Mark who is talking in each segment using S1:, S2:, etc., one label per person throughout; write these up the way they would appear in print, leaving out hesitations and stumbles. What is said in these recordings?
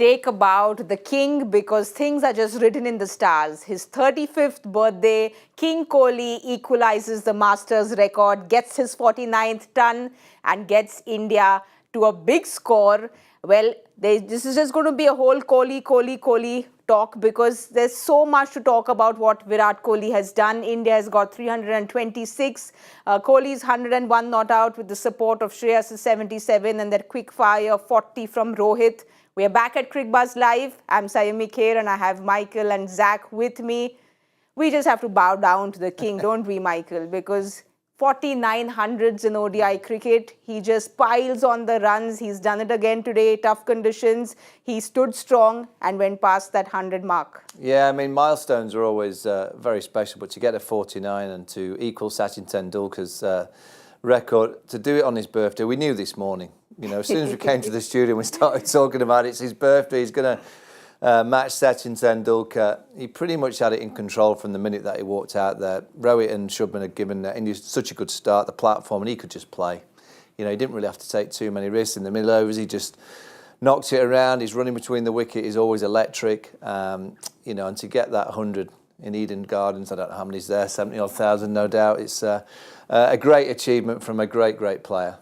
S1: take about the king because things are just written in the stars. His 35th birthday, King Kohli equalizes the Masters record, gets his 49th ton and gets India to a big score. Well, this is just going to be a whole Kohli talk because there's so much to talk about what Virat Kohli has done. India has got 326. Kohli's 101 not out with the support of Shreyas 77 and that quick fire 40 from Rohit. We are back at Cricbuzz Live. I'm Saiyami Kher and I have Michael and Zach with me. We just have to bow down to the king, don't we, Michael? Because 49 hundreds in ODI cricket. He just piles on the runs. He's done it again today. Tough conditions. He stood strong and went past that 100 mark.
S2: Yeah, I mean, milestones are always very special, but to get a 49 and to equal Sachin Tendulkar's record, to do it on his birthday, we knew this morning. You know, as soon as we came to the studio and we started talking about it, it's his birthday, he's going to match Sachin Tendulkar. He pretty much had it in control from the minute that he walked out there. Rohit and Shubman had given India such a good start, the platform, and he could just play. You know, he didn't really have to take too many risks in the middle overs. He just knocked it around. His running between the wicket is always electric. You know, and to get that 100 in Eden Gardens, I don't know how many's there, 70-odd thousand, no doubt. It's a great achievement from a great player.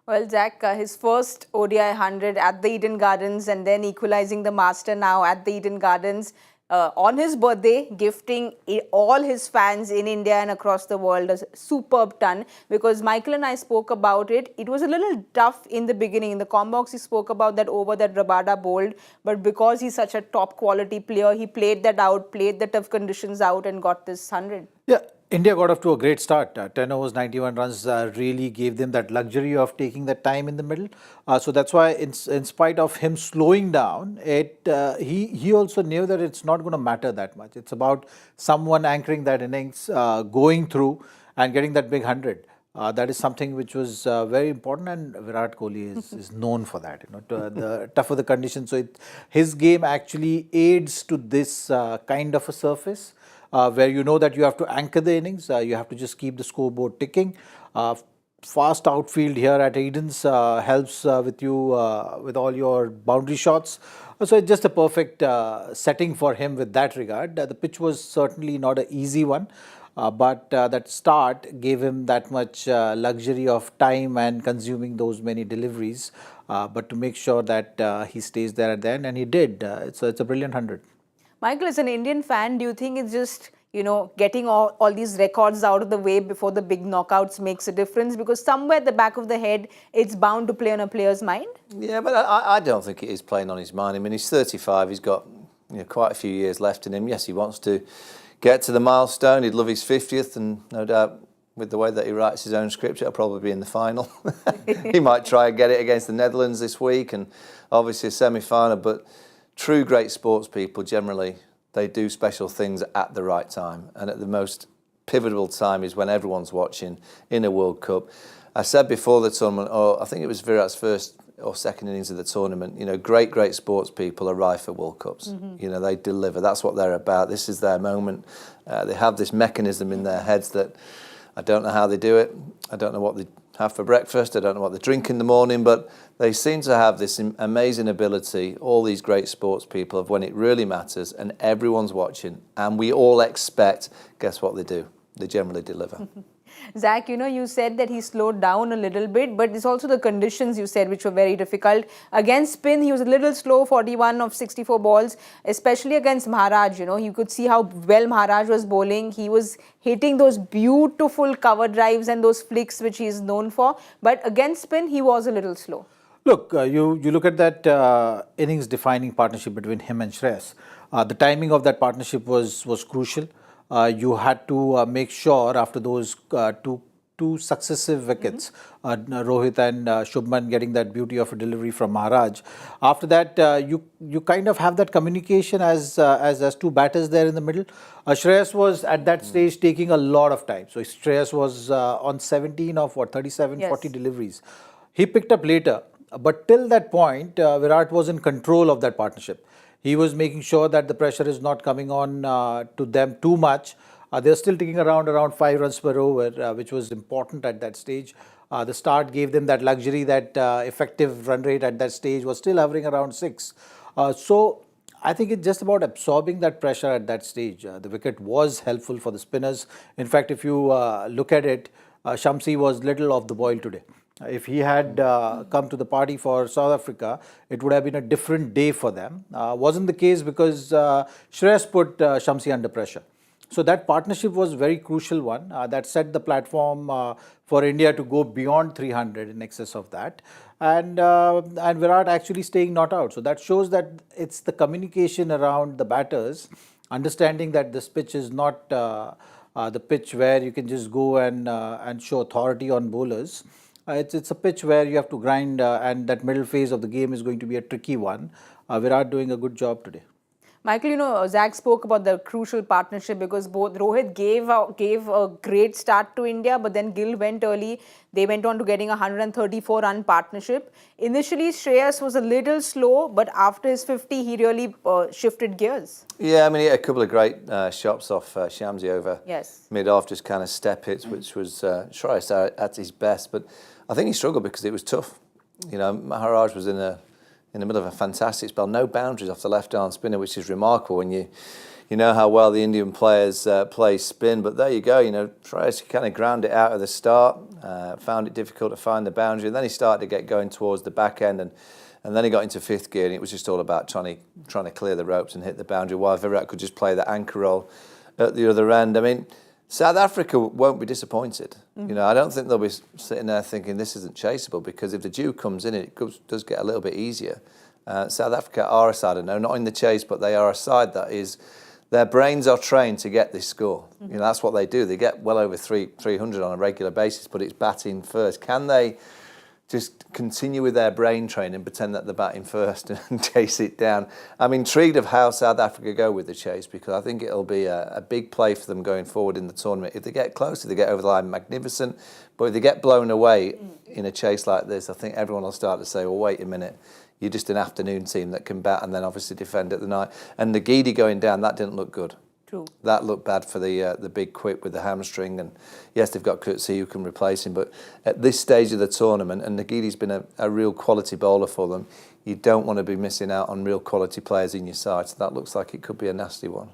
S1: Well, Zach, his first ODI 100 at the Eden Gardens and then equalizing the master now at the Eden Gardens on his birthday, gifting all his fans in India and across the world a superb ton. Because Michael and I spoke about it. It was a little tough in the beginning. In the com box, he spoke about that over that Rabada bowled. But because he's such a top quality player, he played that out, played the tough conditions out and got this 100.
S3: Yeah. India got off to a great start. 10 overs, 91 runs really gave them that luxury of taking that time in the middle. So that's why, in spite of him slowing down, he also knew that it's not going to matter that much. It's about someone anchoring that innings, going through and getting that big 100. That is something which was very important, and Virat Kohli is known for that. You know, the tougher the conditions. So his game actually aids to this kind of a surface. Where you know that you have to anchor the innings, you have to just keep the scoreboard ticking. Fast outfield here at Eden's helps with you with all your boundary shots. So it's just a perfect setting for him with that regard. The pitch was certainly not an easy one, but that start gave him that much luxury of time and consuming those many deliveries. But to make sure that he stays there at the end, and he did. It's a brilliant 100.
S1: Michael, as an Indian fan, do you think it's just, you know, getting all these records out of the way before the big knockouts makes a difference? Because somewhere at the back of the head, it's bound to play on a player's mind.
S2: Yeah, but I don't think it is playing on his mind. I mean, he's 35. He's got quite a few years left in him. Yes, he wants to get to the milestone. He'd love his 50th, and no doubt with the way that he writes his own script, it'll probably be in the final. He might try and get it against the Netherlands this week, and obviously a semi-final, but true great sports people, generally, they do special things at the right time. And at the most pivotal time is when everyone's watching in a World Cup. I said before the tournament, I think it was Virat's first or second innings of the tournament, you know, great sports people are rife for World Cups. You know, they deliver. That's what they're about. This is their moment. They have this mechanism in their heads that I don't know how they do it. I don't know what they have for breakfast. I don't know what they drink in the morning, but they seem to have this amazing ability, all these great sports people, of when it really matters and everyone's watching and we all expect, guess what they do? They generally deliver.
S1: Zach, you know, you said that he slowed down a little bit, but it's also the conditions you said which were very difficult. Against spin, he was a little slow, 41 of 64 balls, especially against Maharaj. You know, you could see how well Maharaj was bowling. He was hitting those beautiful cover drives and those flicks which he is known for. But against spin, he was a little slow.
S3: Look, you look at that innings-defining partnership between him and Shreyas. The timing of that partnership was crucial. You had to make sure after those two successive wickets, Rohit and Shubman getting that beauty of a delivery from Maharaj. After that, you kind of have that communication as two batters there in the middle. Shreyas was at that stage taking a lot of time. So Shreyas was on 17 of 37, yes. 40 deliveries. He picked up later, but till that point, Virat was in control of that partnership. He was making sure that the pressure is not coming on to them too much. They're still taking around 5 runs per over, which was important at that stage. The start gave them that luxury that effective run rate at that stage was still hovering around 6. So I think it's just about absorbing that pressure at that stage. The wicket was helpful for the spinners. In fact, if you look at it, Shamsi was little off the boil today. If he had come to the party for South Africa, it would have been a different day for them. Wasn't the case because Shreyas put Shamsi under pressure. So that partnership was very crucial one that set the platform for India to go beyond 300 in excess of that, and Virat actually staying not out. So that shows that it's the communication around the batters, understanding that this pitch is not the pitch where you can just go and show authority on bowlers. It's a pitch where you have to grind, and that middle phase of the game is going to be a tricky one. Virat doing a good job today.
S1: Michael, Zach spoke about the crucial partnership because both Rohit gave a great start to India, but then Gill went early. They went on to getting a 134-run partnership. Initially, Shreyas was a little slow, but after his 50, he really shifted gears.
S2: Yeah, I mean, he had a couple of great shots off Shamsi over mid-off, just kind of step hits, which was Shreyas at his best. But I think he struggled because it was tough. You know, Maharaj was in the middle of a fantastic spell, no boundaries off the left-arm spinner, which is remarkable when you know how well the Indian players play spin. But there you go, you know, Shreyas kind of ground it out at the start, found it difficult to find the boundary, and then he started to get going towards the back end, and then he got into fifth gear, and it was just all about trying to clear the ropes and hit the boundary, while Virat could just play the anchor role at the other end. I mean, South Africa won't be disappointed. You know, I don't think they'll be sitting there thinking this isn't chaseable, because if the dew comes in, it does get a little bit easier. South Africa are a side, no, not in the chase, but they are a side that is, their brains are trained to get this score. You know, that's what they do. They get well over 300 on a regular basis, but it's batting first. Can they just continue with their brain training and pretend that they're batting first and chase it down? I'm intrigued of how South Africa go with the chase, because I think it'll be a big play for them going forward in the tournament. If they get close, if they get over the line, magnificent. But if they get blown away in a chase like this, I think everyone will start to say, well, wait a minute, you're just an afternoon team that can bat and then obviously defend at the night. And Nagidi going down, that didn't look good.
S1: True.
S2: That looked bad for the big quip with the hamstring, and yes, they've got Coetzee who can replace him, but at this stage of the tournament, and Nagidi's been a real quality bowler for them, you don't want to be missing out on real quality players in your side, so that looks like it could be a nasty one.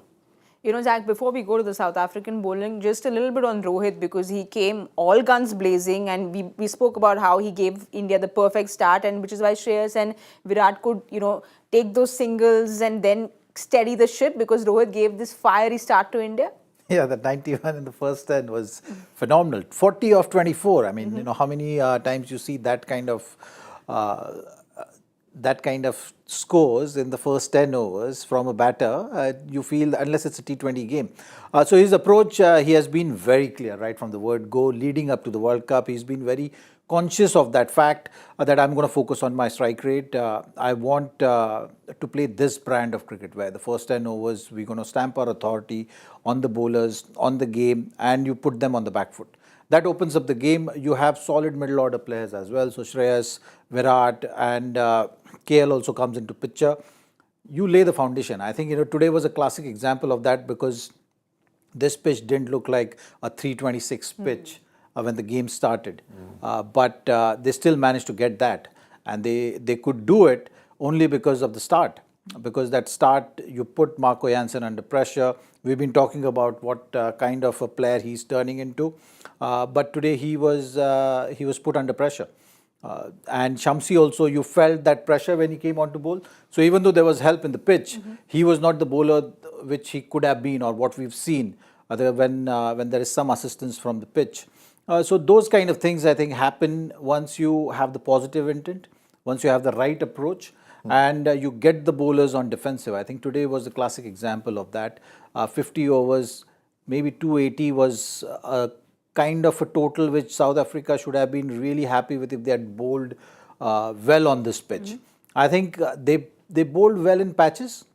S1: You know, Zach, before we go to the South African bowling, just a little bit on Rohit, because he came all guns blazing, and we spoke about how he gave India the perfect start, and which is why Shreyas and Virat could, you know, take those singles and then steady the ship, because Rohit gave this fiery start to India.
S3: Yeah, the 91 in the first 10 was phenomenal. 40 of 24. I mean, you know, how many times you see that kind of scores in the first 10 overs from a batter, you feel, unless it's a T20 game. So his approach, he has been very clear right from the word go, leading up to the World Cup. He's been very conscious of that fact that I'm going to focus on my strike rate. I want to play this brand of cricket where the first 10 overs, we're going to stamp our authority on the bowlers, on the game, and you put them on the back foot. That opens up the game. You have solid middle order players as well. So Shreyas, Virat, and KL also comes into picture. You lay the foundation. I think, you know, today was a classic example of that, because this pitch didn't look like a 326 pitch when the game started. But they still managed to get that. And they could do it only because of the start. Because that start, you put Marco Jansen under pressure. We've been talking about what kind of a player he's turning into. But today he was put under pressure. And Shamsi also, you felt that pressure when he came on to bowl. So even though there was help in the pitch, he was not the bowler which he could have been, or what we've seen when there is some assistance from the pitch. So those kind of things, I think, happen once you have the positive intent, once you have the right approach, and you get the bowlers on defensive. I think today was a classic example of that. 50 overs, maybe 280 was a kind of a total which South Africa should have been really happy with if they had bowled well on this pitch. I think they bowled well in patches,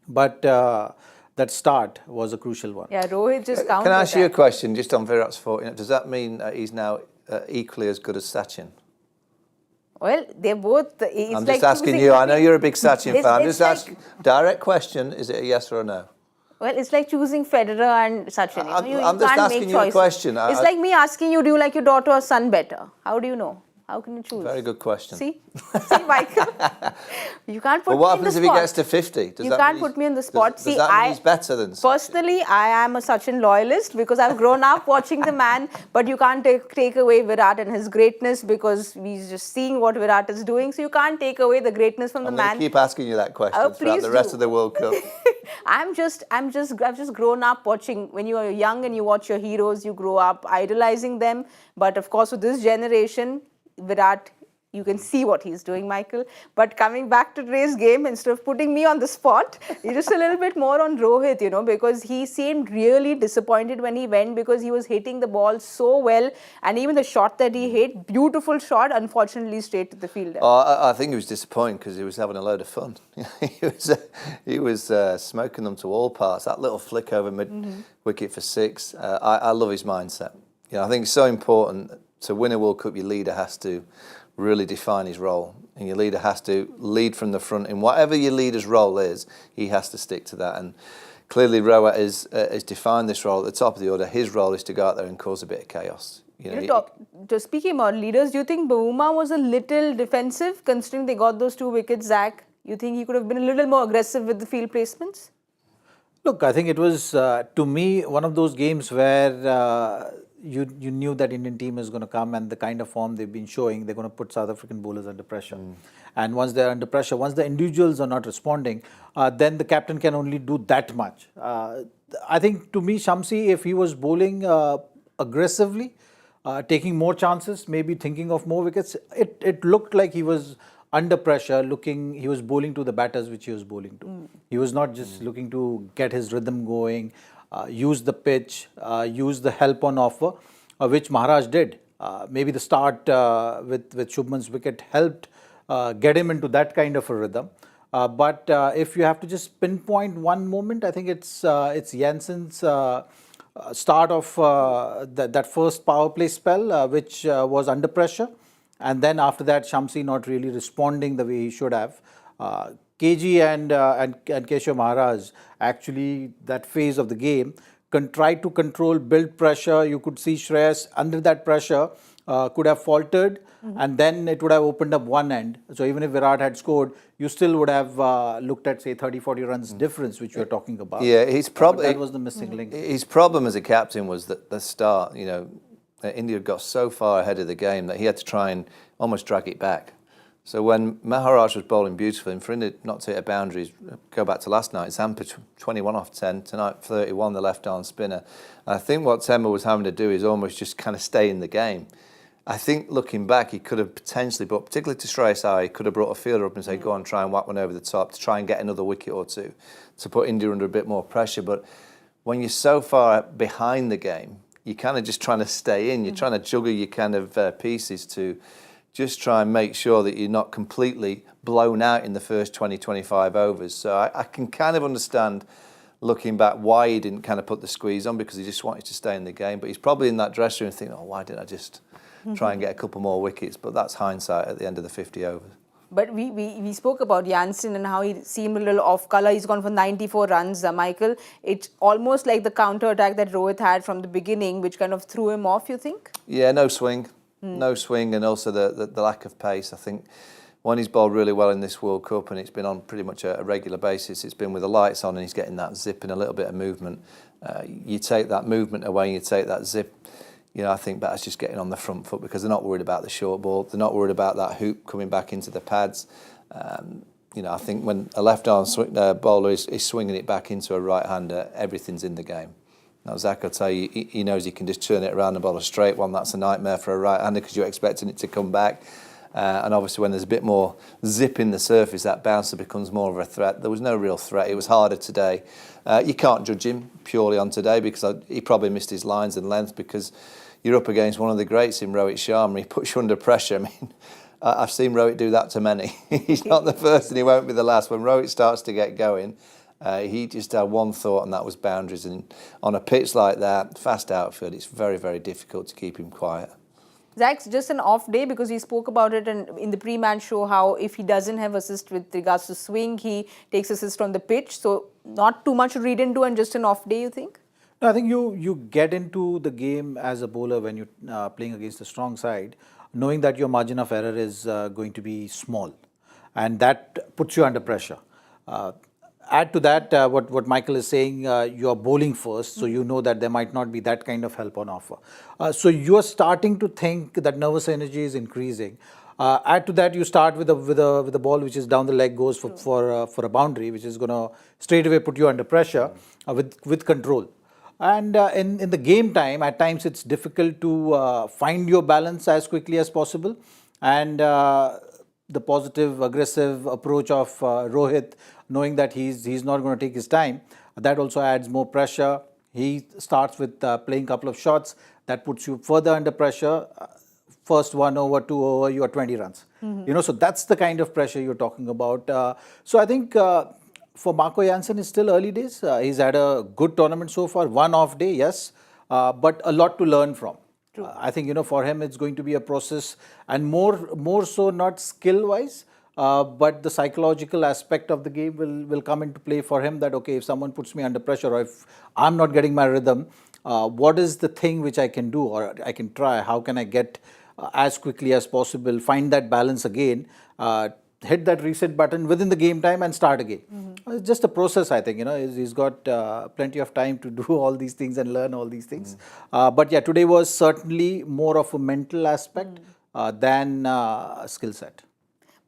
S3: but that start was a crucial one.
S1: Yeah, Rohit just counted.
S2: Can I ask you a question just on Virat's 40? Does that mean he's now equally as good as Sachin?
S1: Well, they're both.
S2: I'm just asking you. I know you're a big Sachin fan. I'm just asking. Direct question: is it a yes or a no?
S1: Well, it's like choosing Federer and Sachin. You
S2: I'm just
S1: can't
S2: asking
S1: make
S2: you a
S1: choices.
S2: question.
S1: It's like me asking you, do you like your daughter or son better? How do you know? How can you choose?
S2: Very good question.
S1: See, Michael, you can't put
S2: But what
S1: me in the
S2: happens if he
S1: spot.
S2: gets to 50? Does
S1: You
S2: that
S1: can't
S2: mean
S1: put me in the
S2: does-
S1: spot.
S2: Does
S1: See,
S2: that mean he's better than Sachin?
S1: personally, I am a Sachin loyalist because I've grown up watching the man. But you can't take away Virat and his greatness because we're just seeing what Virat is doing. So you can't take away the greatness from
S2: I'm
S1: the
S2: going
S1: man.
S2: to keep asking you that question throughout
S1: Please
S2: the rest
S1: do.
S2: of the World Cup.
S1: I've just grown up watching. When you are young and you watch your heroes, you grow up idolizing them. But of course, with this generation, Virat, you can see what he's doing, Michael. But coming back to today's game, instead of putting me on the spot, just a little bit more on Rohit, because he seemed really disappointed when he went because he was hitting the ball so well. And even the shot that he hit, beautiful shot, unfortunately straight to the fielder.
S2: I think he was disappointed because he was having a load of fun. he was smoking them to all parts. That little flick over mid-wicket for 6. I love his mindset. I think it's so important to win a World Cup. Your leader has to really define his role, and your leader has to lead from the front. In whatever your leader's role is, he has to stick to that. And clearly, Rohit has defined this role at the top of the order. His role is to go out there and cause a bit of chaos.
S1: Just speaking about leaders, do you think Bumrah was a little defensive considering they got those 2 wickets, Zach? You think he could have been a little more aggressive with the field placements?
S3: Look, I think it was, to me, one of those games where you knew that Indian team is going to come, and the kind of form they've been showing, they're going to put South African bowlers under pressure. And once they're under pressure, once the individuals are not responding, then the captain can only do that much. I think, to me, Shamsi, if he was bowling aggressively, taking more chances, maybe thinking of more wickets, it looked like he was under pressure, he was bowling to the batters which he was bowling to. He was not just looking to get his rhythm going, use the pitch, use the help on offer, which Maharaj did. Maybe the start with Shubman's wicket helped get him into that kind of a rhythm. But if you have to just pinpoint one moment, I think it's Jansen's start of that first power play spell, which was under pressure. And then after that, Shamsi not really responding the way he should have. KG and Keshav Maharaj, actually that phase of the game, tried to control, build pressure. You could see Shreyas under that pressure could have faltered, and then it would have opened up one end. So even if Virat had scored, you still would have looked at, say, 30-40 runs difference, which you're talking about.
S2: Yeah, that
S3: was the missing link.
S2: His problem as a captain was that the start, India got so far ahead of the game that he had to try and almost drag it back. So when Maharaj was bowling beautifully, and for India not to hit a boundaries, go back to last night, Zampa 21 off 10, tonight 31, the left-arm spinner. I think what Temba was having to do is almost just kind of stay in the game. I think looking back, he could have potentially, but particularly to Shreyas Iyer, he could have brought a fielder up and say, go on, try and whack one over the top to try and get another wicket or two to put India under a bit more pressure. But when you're so far behind the game, you're kind of just trying to stay in. You're trying to juggle your kind of pieces to just try and make sure that you're not completely blown out in the first 20, 25 overs. So I can kind of understand, looking back, why he didn't kind of put the squeeze on, because he just wanted to stay in the game. But he's probably in that dressing room thinking, why didn't I just try and get a couple more wickets? But that's hindsight at the end of the 50 overs.
S1: But we spoke about Jansen and how he seemed a little off colour. He's gone for 94 runs, Michael. It's almost like the counter-attack that Rohit had from the beginning, which kind of threw him off, you think?
S2: Yeah, no swing. No swing, and also the lack of pace. I think when he's bowled really well in this World Cup, and it's been on pretty much a regular basis, it's been with the lights on and he's getting that zip and a little bit of movement. You take that movement away, you take that zip, I think that's just getting on the front foot, because they're not worried about the short ball. They're not worried about that hoop coming back into the pads. I think when a left-arm bowler is swinging it back into a right-hander, everything's in the game. Now, Zach will tell you, he knows he can just turn it around and bowl a straight one. That's a nightmare for a right-hander because you're expecting it to come back. And obviously when there's a bit more zip in the surface, that bouncer becomes more of a threat. There was no real threat. It was harder today. You can't judge him purely on today because he probably missed his lines and length, because you're up against one of the greats in Rohit Sharma. He puts you under pressure. I mean, I've seen Rohit do that to many. He's not the first and he won't be the last. When Rohit starts to get going, he just had one thought, and that was boundaries. And on a pitch like that, fast outfield, it's very, very difficult to keep him quiet.
S1: Zach's just an off day, because he spoke about it in the pre-match show, how if he doesn't have assist with regards to swing, he takes assist from the pitch. So not too much to read into, and just an off day, you think?
S3: No, I think you get into the game as a bowler when you're playing against a strong side. knowing that your margin of error is going to be small, and that puts you under pressure. Add to that what Michael is saying, you're bowling first, so you know that there might not be that kind of help on offer. So you're starting to think that nervous energy is increasing. Add to that, you start with a ball which is down the leg, goes for a boundary, which is going to straight away put you under pressure with control. And in the game time, at times it's difficult to find your balance as quickly as possible. And the positive, aggressive approach of Rohit, knowing that he's not going to take his time, that also adds more pressure. He starts with playing a couple of shots that puts you further under pressure. First 1 over, 2 over, you are 20 runs. So that's the kind of pressure you're talking about. So I think for Marco Jansen, it's still early days. He's had a good tournament so far. One off day, yes, but a lot to learn from. I think, for him, it's going to be a process, and more so not skill-wise, but the psychological aspect of the game will come into play for him, that, okay, if someone puts me under pressure, or if I'm not getting my rhythm, what is the thing which I can do, or I can try? How can I get as quickly as possible, find that balance again, hit that reset button within the game time and start again. It's just a process, I think. He's got plenty of time to do all these things and learn all these things. But yeah, today was certainly more of a mental aspect than a skill set.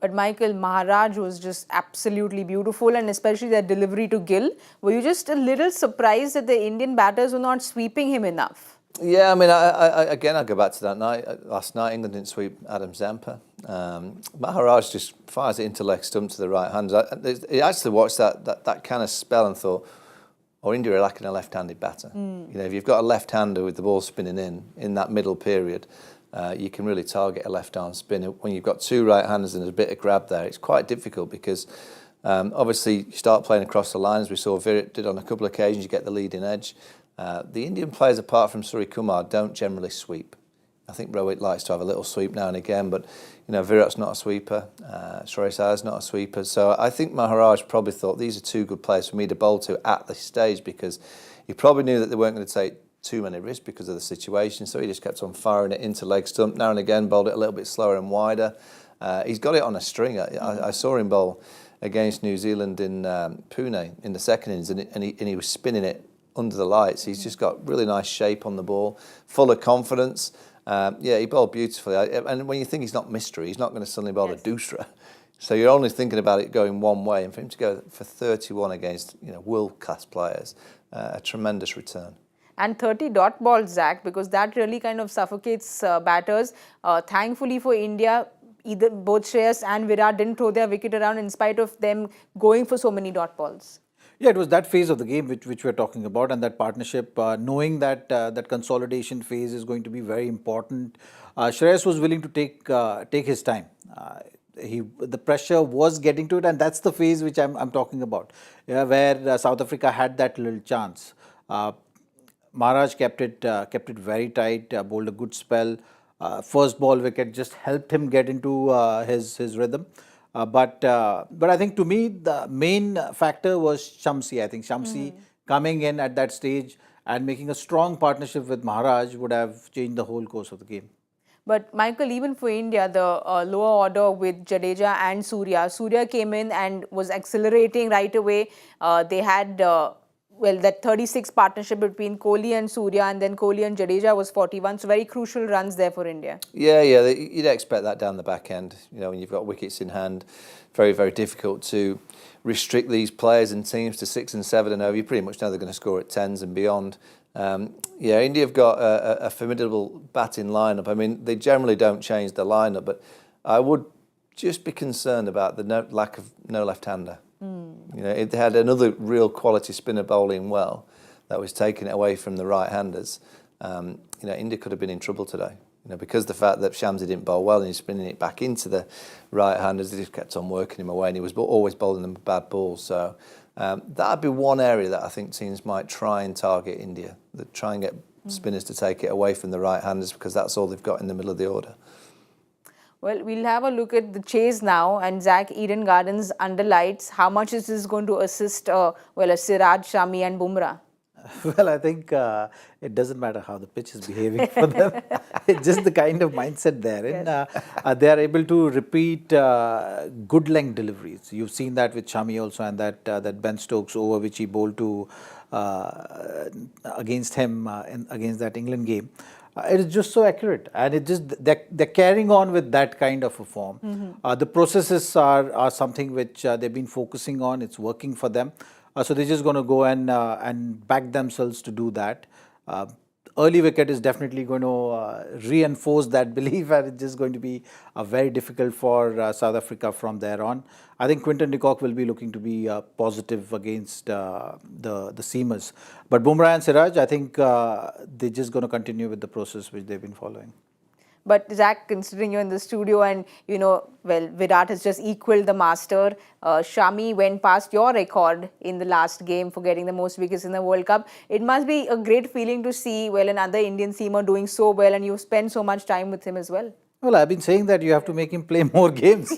S1: But Michael, Maharaj was just absolutely beautiful, and especially that delivery to Gill. Were you just a little surprised that the Indian batters were not sweeping him enough?
S2: Yeah, I mean, I go back to that night. Last night, England didn't sweep Adam Zampa. Maharaj just fires it into leg stump to the right hand. I actually watched that kind of spell and thought, India are lacking a left-handed batter. If you've got a left-hander with the ball spinning in that middle period, you can really target a left-arm spin. When you've got two right-handers and there's a bit of grab there, it's quite difficult because obviously you start playing across the line, as we saw Virat did on a couple of occasions, you get the leading edge. The Indian players, apart from Surya Kumar, don't generally sweep. I think Rohit likes to have a little sweep now and again, but Virat's not a sweeper, Shreyas Iyer's not a sweeper. So I think Maharaj probably thought these are two good players for me to bowl to at this stage, because he probably knew that they weren't going to take too many risks because of the situation. So he just kept on firing it into leg stump. Now and again, bowled it a little bit slower and wider. He's got it on a string. I saw him bowl against New Zealand in Pune in the second innings, and he was spinning it under the lights. He's just got really nice shape on the ball, full of confidence. He bowled beautifully. And when you think he's not mystery, he's not going to suddenly bowl a doosra. So you're only thinking about it going one way. And for him to go for 31 against world-class players, a tremendous return.
S1: And 30 dot balls, Zach, because that really kind of suffocates batters. Thankfully for India, both Shreyas and Virat didn't throw their wicket around in spite of them going for so many dot balls.
S3: Yeah, it was that phase of the game which we're talking about, and that partnership, knowing that that consolidation phase is going to be very important. Shreyas was willing to take his time. The pressure was getting to it, and that's the phase which I'm talking about, where South Africa had that little chance. Maharaj kept it very tight, bowled a good spell. First ball wicket just helped him get into his rhythm. But I think, to me, the main factor was Shamsi. I think Shamsi coming in at that stage and making a strong partnership with Maharaj would have changed the whole course of the game.
S1: But Michael, even for India, the lower order with Jadeja and Surya. Surya came in and was accelerating right away. They had that 36 partnership between Kohli and Surya, and then Kohli and Jadeja was 41. So very crucial runs there for India.
S2: Yeah, you'd expect that down the back end. When you've got wickets in hand, very, very difficult to restrict these players and teams to 6 and 7 and over. You pretty much know they're going to score at 10s and beyond. India have got a formidable batting lineup. I mean, they generally don't change the lineup, but I would just be concerned about the lack of no left-hander. It had another real quality spinner bowling well that was taken away from the right-handers. India could have been in trouble today. Because the fact that Shamsi didn't bowl well and he's spinning it back into the right-handers, they just kept on working him away, and he was always bowling them bad balls. So that'd be one area that I think teams might try and target India. They'd try and get spinners to take it away from the right-handers, because that's all they've got in the middle of the order.
S1: Well, we'll have a look at the chase now, and Zach, Eden Gardens under lights. How much is this going to assist a Siraj, Shami and Bumrah?
S3: Well, I think it doesn't matter how the pitch is behaving for them. It's just the kind of mindset they're in. They are able to repeat good length deliveries. You've seen that with Shami also, and that Ben Stokes over which he bowled to against him against that England game. It is just so accurate, and it just they're carrying on with that kind of a form. The processes are something which they've been focusing on. It's working for them. So they're just going to go and back themselves to do that. Early wicket is definitely going to reinforce that belief, and it's just going to be very difficult for South Africa from there on. I think Quinton de Kock will be looking to be positive against the seamers. But Bumrah and Siraj, I think they're just going to continue with the process which they've been following.
S1: But Zach, considering you're in the studio and, well, Virat has just equaled the master. Shami went past your record in the last game for getting the most wickets in the World Cup. It must be a great feeling to see, well, another Indian seamer doing so well, and you spend so much time with him as well.
S3: Well, I've been saying that you have to make him play more games.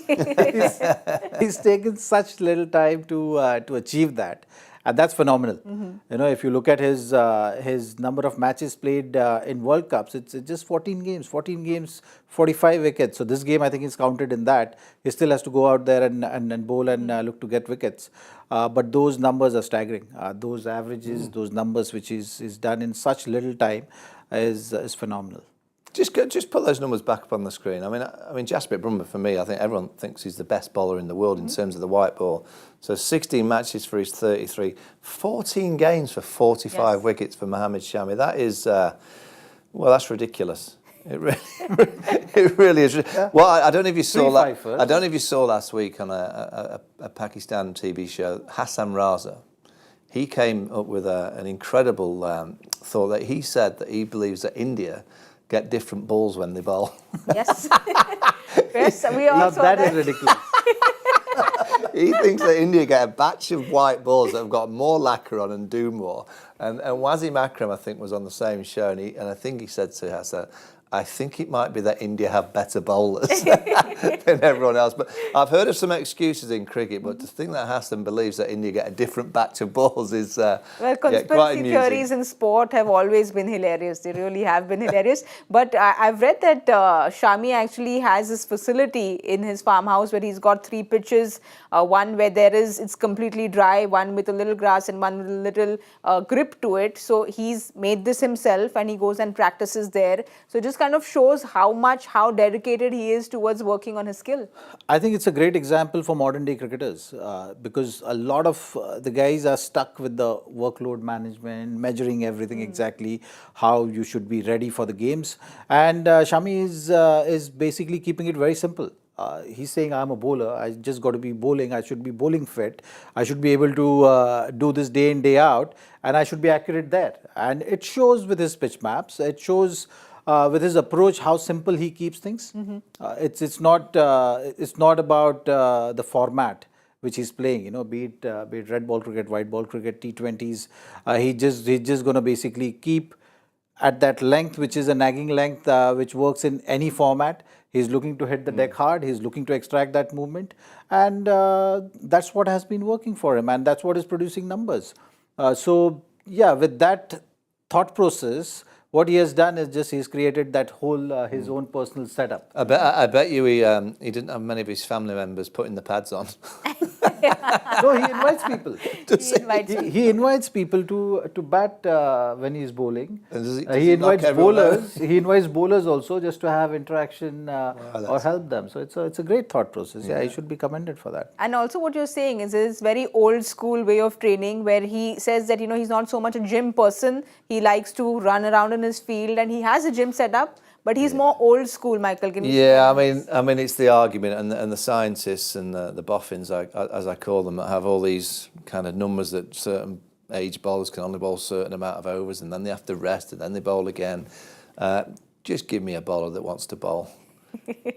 S3: He's taken such little time to achieve that. And that's phenomenal. If you look at his number of matches played in World Cups, it's just 14 games, 45 wickets. So this game, I think, is counted in that. He still has to go out there and bowl and look to get wickets. But those numbers are staggering. Those averages, those numbers which is done in such little time is phenomenal.
S2: Just put those numbers back up on the screen. I mean, Jasprit Bumrah, for me, I think everyone thinks he's the best bowler in the world in terms of the white ball. So 16 matches for his 33, 14 games for 45 wickets for Mohammad Shami. That is, well, that's ridiculous. It really is. Well, I don't know if you saw that. I don't know if you saw last week on a Pakistan TV show, Hassan Raza. He came up with an incredible thought that he said that he believes that India get different balls when they bowl.
S1: Yes. Yes, we all saw
S3: that is ridiculous.
S2: He thinks that India get a batch of white balls that have got more lacquer on and do more. And Wasim Akram, I think, was on the same show, and I think he said to Hassan, I think it might be that India have better bowlers than everyone else. But I've heard of some excuses in cricket, but to think that Hassan believes that India get a different batch of balls is
S1: well, conspiracy
S2: quite amusing.
S1: Theories in sport have always been hilarious. They really have been hilarious. But I've read that Shami actually has this facility in his farmhouse where he's got 3 pitches, one where it's completely dry, one with a little grass and one with a little grip to it. So he's made this himself and he goes and practices there. So it just kind of shows how dedicated he is towards working on his skill.
S3: I think it's a great example for modern day cricketers because a lot of the guys are stuck with the workload management, measuring everything exactly how you should be ready for the games. And Shami is basically keeping it very simple. He's saying, I'm a bowler, I just got to be bowling, I should be bowling fit, I should be able to do this day in, day out, and I should be accurate there. And it shows with his pitch maps, it shows with his approach how simple he keeps things. It's not about the format which he's playing, be it red ball cricket, white ball cricket, T20s. He's just going to basically keep at that length, which is a nagging length, which works in any format. He's looking to hit the deck hard. He's looking to extract that movement. And that's what has been working for him. And that's what is producing numbers. So, yeah, with that thought process, what he has done is just he's created that whole his own personal setup.
S2: I bet you he didn't have many of his family members putting the pads on.
S3: No, he invites people. He invites people to bat when he's bowling. He invites bowlers. He invites bowlers also just to have interaction or help them. So it's a great thought process. Yeah, he should be commended for that.
S1: And also what you're saying is this very old school way of training where he says that he's not so much a gym person. He likes to run around in his field and he has a gym set up. But he's more old school, Michael. Can you
S2: I mean, it's the argument, and the scientists and the boffins, as I call them, that have all these kind of numbers that certain age bowlers can only bowl a certain amount of overs, and then they have to rest, and then they bowl again. Just give me a bowler that wants to bowl.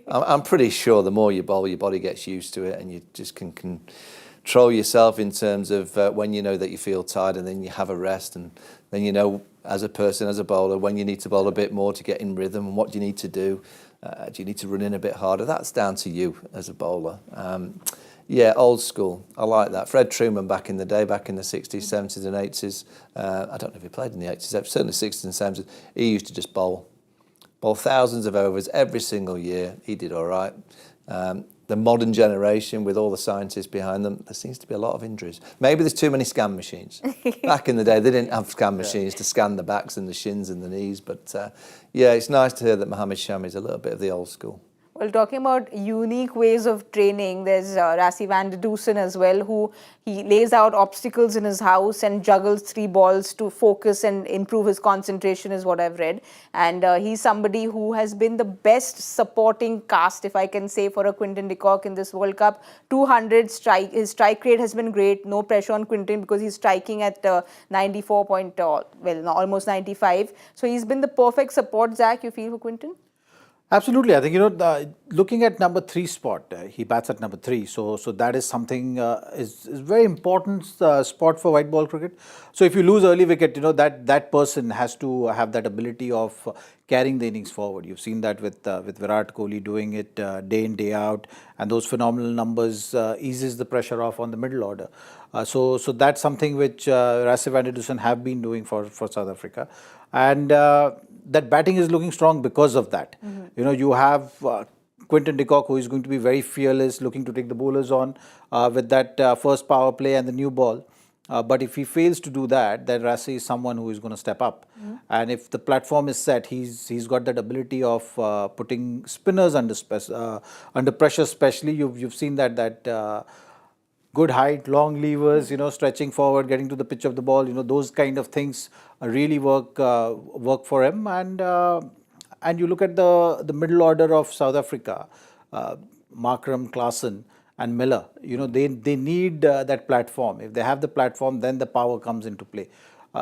S2: I'm pretty sure the more you bowl, your body gets used to it, and you just can control yourself in terms of when you know that you feel tired, and then you have a rest, and then you know, as a person, as a bowler, when you need to bowl a bit more to get in rhythm and what do you need to do. Do you need to run in a bit harder? That's down to you as a bowler. Yeah, old school. I like that. Fred Truman back in the day, back in the 60s, 70s and 80s. I don't know if he played in the 80s, certainly 60s and 70s. He used to just bowl thousands of overs every single year. He did all right. The modern generation, with all the scientists behind them, there seems to be a lot of injuries. Maybe there's too many scan machines. Back in the day, they didn't have scan machines to scan the backs and the shins and the knees. But yeah, it's nice to hear that Mohammed Shami is a little bit of the old school.
S1: Well, talking about unique ways of training, there's Rassie van der Dusen as well, who he lays out obstacles in his house and juggles 3 balls to focus and improve his concentration, is what I've read. And he's somebody who has been the best supporting cast, if I can say, for a Quinton de Kock in this World Cup. 200 strike, his strike rate has been great. No pressure on Quinton because he's striking at 94 point, almost 95. So he's been the perfect support, Zach, you feel, for Quinton?
S3: Absolutely. I think, looking at number 3 spot, he bats at number 3. So that is something, is very important spot for white ball cricket. So if you lose early wicket, that person has to have that ability of carrying the innings forward. You've seen that with Virat Kohli doing it day in, day out. And those phenomenal numbers eases the pressure off on the middle order. So that's something which Rassie van der Dusen have been doing for South Africa. And that batting is looking strong because of that. You have Quinton de Kock, who is going to be very fearless, looking to take the bowlers on with that first power play and the new ball. But if he fails to do that, then Rassie is someone who is going to step up. And if the platform is set, he's got that ability of putting spinners under pressure. Especially, you've seen that good height, long levers, stretching forward, getting to the pitch of the ball, those kind of things really work for him. And you look at the middle order of South Africa, Markram, Klaasen and Miller, they need that platform. If they have the platform, then the power comes into play.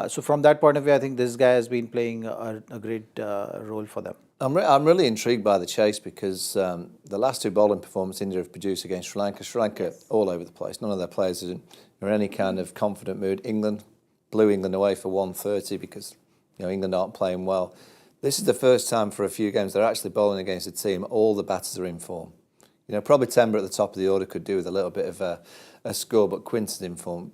S3: So from that point of view, I think this guy has been playing a great role for them.
S2: I'm really intrigued by the chase because the last 2 bowling performances India have produced against Sri Lanka all over the place. None of their players are in any kind of confident mood. England blew England away for 130 because England aren't playing well. This is the first time for a few games they're actually bowling against a team. All the batters are in form. Probably Temba at the top of the order could do with a little bit of a score, but Quinton's in form,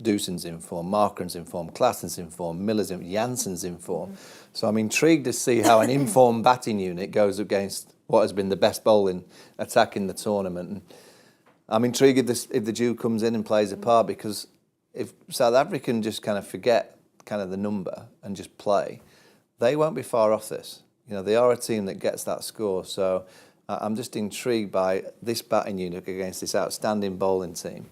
S2: Dusen's in form, Markram's in form, Klaasen's in form, Miller's in form, Jansen's in form. So I'm intrigued to see how an informed batting unit goes against what has been the best bowling attack in the tournament. And I'm intrigued if the Jew comes in and plays a part, because if South Africa can just kind of forget kind of the number and just play, they won't be far off this. They are a team that gets that score. So I'm just intrigued by this batting unit against this outstanding bowling team.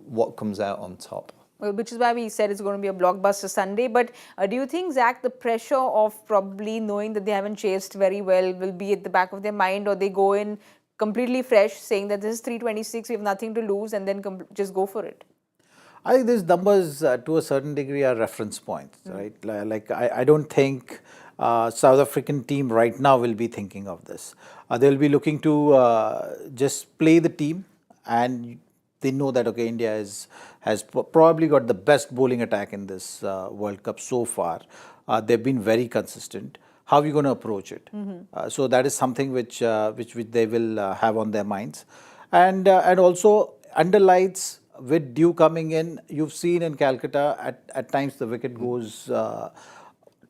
S2: What comes out on top?
S1: Well, which is why we said it's going to be a blockbuster Sunday. But do you think, Zach, the pressure of probably knowing that they haven't chased very well will be at the back of their mind, or they go in completely fresh, saying that this is 326, we have nothing to lose, and then just go for it?
S3: I think these numbers to a certain degree are reference points, right? Like I don't think South African team right now will be thinking of this. They'll be looking to just play the team, and they know that, okay, India has probably got the best bowling attack in this World Cup so far. They've been very consistent. How are we going to approach it? So that is something which they will have on their minds, and also underlights. With Dew coming in, you've seen in Calcutta at times the wicket goes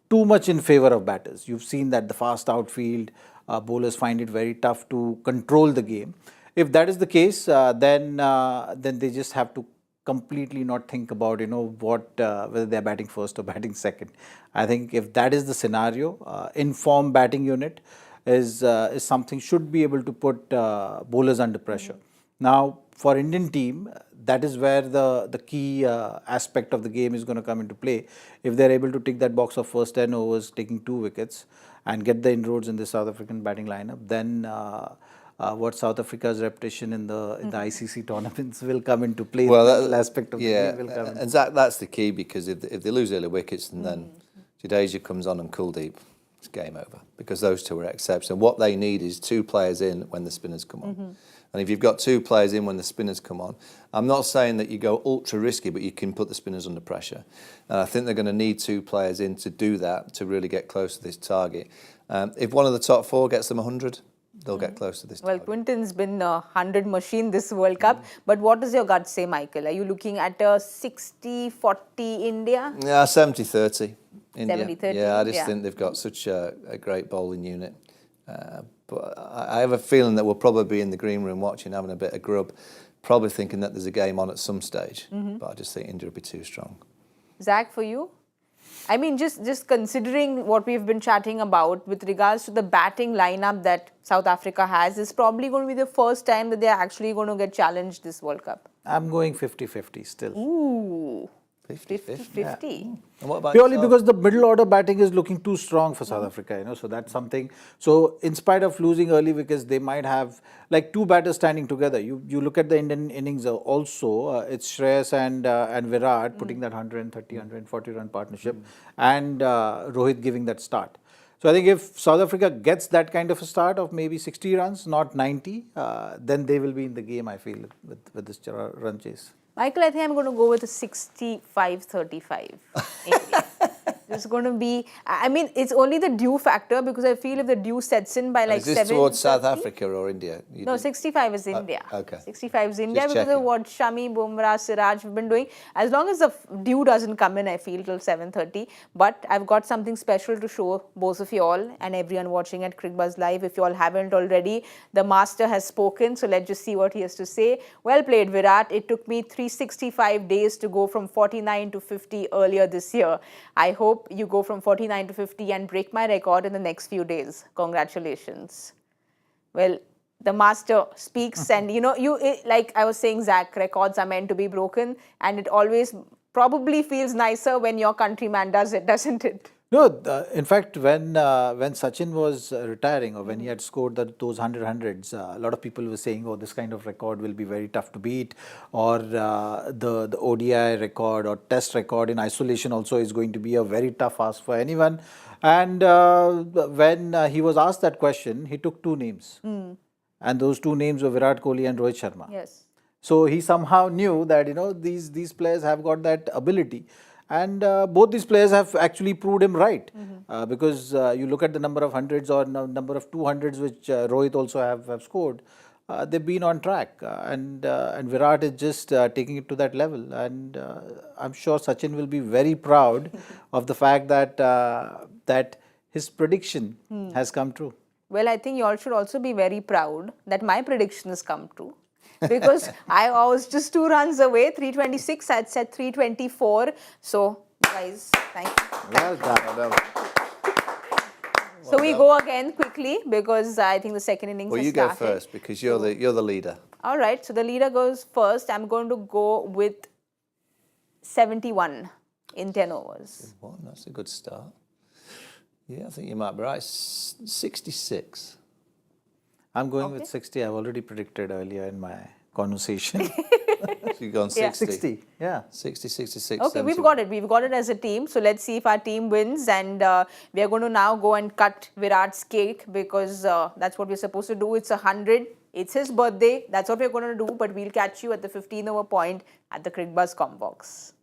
S3: too much in favor of batters. You've seen that the fast outfield, bowlers find it very tough to control the game. If that is the case, then they just have to completely not think about whether they're batting first or batting second. I think if that is the scenario, informed batting unit is something should be able to put bowlers under pressure. Now, for Indian team, that is where the key aspect of the game is going to come into play. If they're able to tick that box of first 10 overs, taking 2 wickets, and get the inroads in the South African batting lineup, then what South Africa's reputation in the ICC tournaments will come into play.
S2: Well,
S3: that aspect of the game will come
S2: and that's the key, because if they lose early wickets and then Jadeja comes on and Kuldeep, it's game over, because those two are exceptional. What they need is 2 players in when the spinners come on. And if you've got 2 players in when the spinners come on, I'm not saying that you go ultra risky, but you can put the spinners under pressure. And I think they're going to need 2 players in to do that, to really get close to this target. If one of the top 4 gets them 100, they'll get close to this
S1: Well,
S2: target.
S1: Quinton's been a 100 machine this World Cup. But what does your gut say, Michael? Are you looking at a 60-40 India?
S2: Yeah, 70-30 India.
S1: 70-30,
S2: Yeah, I just
S1: yeah.
S2: think they've got such a great bowling unit. But I have a feeling that we'll probably be in the green room watching, having a bit of grub, probably thinking that there's a game on at some stage. But I just think India will be too strong.
S1: Zach, for you? I mean, just considering what we've been chatting about with regards to the batting lineup that South Africa has, is probably going to be the first time that they're actually going to get challenged this World Cup.
S3: I'm going 50-50 still.
S1: Ooh.
S2: 50-50.
S1: 50.
S2: And what about
S3: Purely
S2: yourself?
S3: because the middle order batting is looking too strong for South Africa, you know, so that's something. So in spite of losing early wickets, they might have like two batters standing together. You look at the Indian innings also, it's Shreyas and Virat putting that 130, 140 run partnership and Rohit giving that start. So I think if South Africa gets that kind of a start of maybe 60 runs, not 90, then they will be in the game, I feel, with this run chase.
S1: Michael, I think I'm going to go with a 65-35. It's going to be, I mean, it's only the dew factor because I feel if the dew sets in by like
S2: Is this
S1: 7.
S2: towards South Africa or India?
S1: No, 65 is India.
S2: okay.
S1: 65 is India because of
S2: checking.
S1: what Shami, Bumrah, Siraj have been doing. As long as the dew doesn't come in, I feel, till 7:30. But I've got something special to show both of you all and everyone watching at Cricbuzz Live. If you all haven't already, the master has spoken. So let's just see what he has to say. Well played, Virat. It took me 365 days to go from 49 to 50 earlier this year. I hope you go from 49 to 50 and break my record in the next few days. Congratulations. Well, the master speaks and like I was saying, Zach, records are meant to be broken and it always probably feels nicer when your countryman does it, doesn't it?
S3: No, in fact, when Sachin was retiring or when he had scored those 100 hundreds, a lot of people were saying, oh, this kind of record will be very tough to beat, or the ODI record or test record in isolation also is going to be a very tough ask for anyone. And when he was asked that question, he took two names. And those two names were Virat Kohli and Rohit Sharma.
S1: Yes.
S3: So he somehow knew that, you know, these players have got that ability. And both these players have actually proved him right. Because you look at the number of hundreds or number of 200s which Rohit also have scored, they've been on track. And Virat is just taking it to that level. And I'm sure Sachin will be very proud of the fact that, that his prediction has come true.
S1: Well, I think you all should also be very proud that my prediction has come true. Because I was just 2 runs away, 326, I'd said 324. So, guys, thank you.
S3: Well done.
S1: So we go again quickly because I think the second innings
S2: Well,
S1: has
S2: you go
S1: started.
S2: first because you're the leader.
S1: All right, so the leader goes first. I'm going to go with 71 in 10 overs.
S2: Well, that's a good start. Yeah, I think you might be right. 66.
S3: I'm going with 60. I've already predicted earlier in my conversation.
S2: So you've gone 60.
S3: 60, yeah.
S2: 60, 66,
S1: Okay,
S2: 71.
S1: we've got it. We've got it as a team. So let's see if our team wins. And we are going to now go and cut Virat's cake because that's what we're supposed to do. It's 100. It's his birthday. That's what we're going to do. But we'll catch you at the 15 over point at the Cricbuzz Combox.